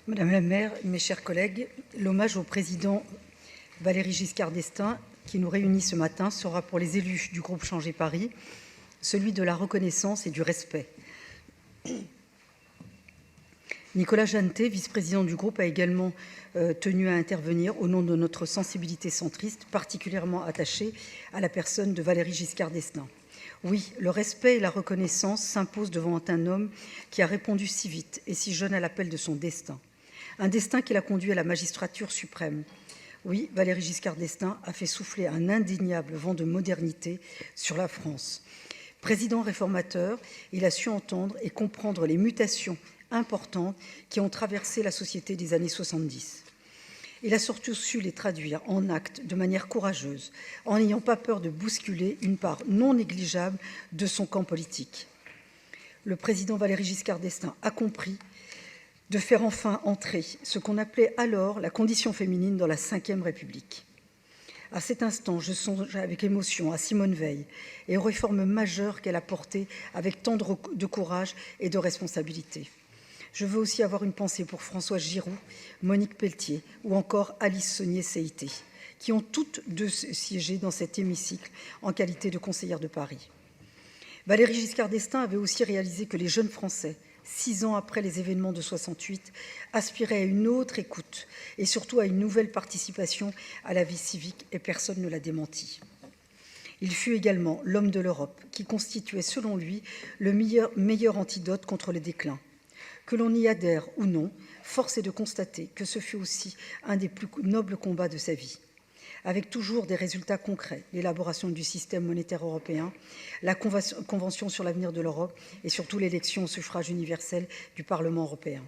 Madame la maire, mes chers collègues, l'hommage au président Valéry Giscard d'Estaing qui nous réunit ce matin sera pour les élus du groupe Changer Paris celui de la reconnaissance et du respect. Nicolas Jeannetet, vice-président du groupe, a également tenu à intervenir au nom de notre sensibilité centriste, particulièrement attachée à la personne de Valéry Giscard d'Estaing. Oui, le respect et la reconnaissance s'imposent devant un homme qui a répondu si vite et si jeune à l'appel de son destin. Un destin qui l'a conduit à la magistrature suprême. Oui, Valéry Giscard d'Estaing a fait souffler un indéniable vent de modernité sur la France. Président réformateur, il a su entendre et comprendre les mutations importantes qui ont traversé la société des années 70. Il a surtout su les traduire en actes de manière courageuse, en n'ayant pas peur de bousculer une part non négligeable de son camp politique. Le président Valéry Giscard d'Estaing a compris de faire enfin entrer ce qu'on appelait alors la condition féminine dans la Ve République. À cet instant, je songe avec émotion à Simone Veil et aux réformes majeures qu'elle a portées avec tant de courage et de responsabilité. Je veux aussi avoir une pensée pour Françoise Giroud, Monique Pelletier ou encore Alice Saunier-Seïté, qui ont toutes deux siégé dans cet hémicycle en qualité de conseillère de Paris. Valéry Giscard d'Estaing avait aussi réalisé que les jeunes Français, 6 ans après les événements de 68, aspiraient à une autre écoute et surtout à une nouvelle participation à la vie civique, et personne ne l'a démenti. Il fut également l'homme de l'Europe qui constituait, selon lui, le meilleur antidote contre le déclin. Que l'on y adhère ou non, force est de constater que ce fut aussi un des plus nobles combats de sa vie. Avec toujours des résultats concrets, l'élaboration du système monétaire européen, la Convention sur l'avenir de l'Europe et surtout l'élection au suffrage universel du Parlement européen.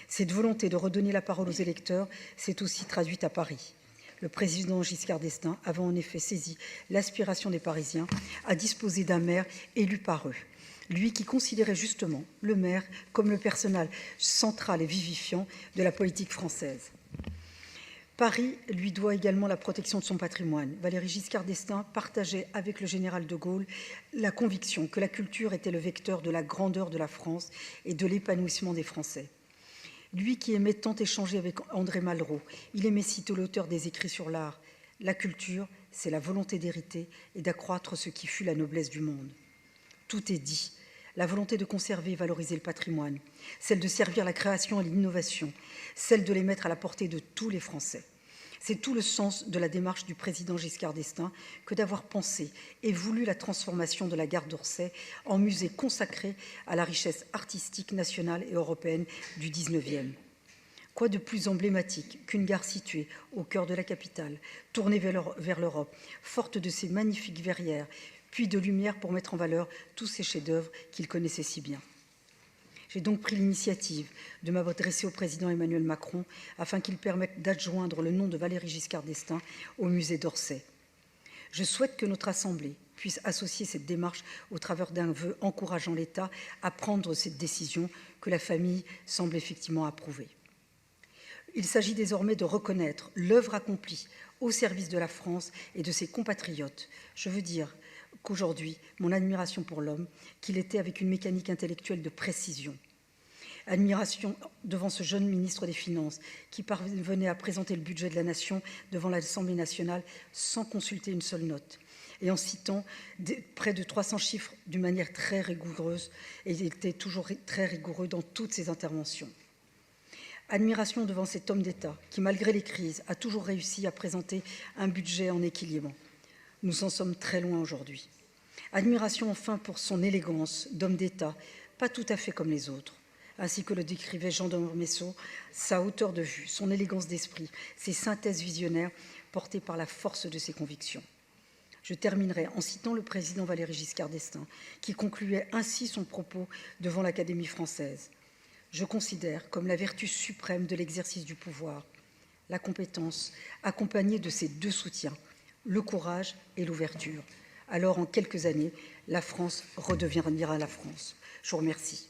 Cette volonté de redonner la parole aux électeurs s'est aussi traduite à Paris. Le président Giscard d'Estaing avait en effet saisi l'aspiration des Parisiens à disposer d'un maire élu par eux. Lui qui considérait justement le maire comme le personnage central et vivifiant de la politique française. Paris lui doit également la protection de son patrimoine. Valéry Giscard d'Estaing partageait avec le général de Gaulle la conviction que la culture était le vecteur de la grandeur de la France et de l'épanouissement des Français. Lui qui aimait tant échanger avec André Malraux, il aimait citer l'auteur des écrits sur l'art. La culture, c'est la volonté d'hériter et d'accroître ce qui fut la noblesse du monde. Tout est dit. La volonté de conserver et valoriser le patrimoine, celle de servir la création et l'innovation, celle de les mettre à la portée de tous les Français. C'est tout le sens de la démarche du président Giscard d'Estaing que d'avoir pensé et voulu la transformation de la gare d'Orsay en musée consacré à la richesse artistique nationale et européenne du XIXe. Quoi de plus emblématique qu'une gare située au cœur de la capitale, tournée vers l'Europe, forte de ses magnifiques verrières, puis de lumière pour mettre en valeur tous ces chefs-d'œuvre qu'il connaissait si bien. J'ai donc pris l'initiative de m'adresser au président Emmanuel Macron afin qu'il permette d'adjoindre le nom de Valéry Giscard d'Estaing au musée d'Orsay. Je souhaite que notre Assemblée puisse associer cette démarche au travers d'un vœu encourageant l'État à prendre cette décision que la famille semble effectivement approuver. Il s'agit désormais de reconnaître l'œuvre accomplie au service de la France et de ses compatriotes. Je veux dire qu'aujourd'hui, mon admiration pour l'homme, qu'il était avec une mécanique intellectuelle de précision. Admiration devant ce jeune ministre des Finances qui parvenait à présenter le budget de la nation devant l'Assemblée nationale sans consulter une seule note et en citant près de 300 chiffres d'une manière très rigoureuse, et il était toujours très rigoureux dans toutes ses interventions. Admiration devant cet homme d'État qui, malgré les crises, a toujours réussi à présenter un budget en équilibre. Nous en sommes très loin aujourd'hui. Admiration enfin pour son élégance d'homme d'État, pas tout à fait comme les autres, ainsi que le décrivait Jean d'Ormesson, sa hauteur de vue, son élégance d'esprit, ses synthèses visionnaires portées par la force de ses convictions. Je terminerai en citant le président Valéry Giscard d'Estaing, qui concluait ainsi son propos devant l'Académie française. Je considère comme la vertu suprême de l'exercice du pouvoir, la compétence, accompagnée de ces deux soutiens, le courage et l'ouverture. Alors, en quelques années, la France redeviendra la France. Je vous remercie.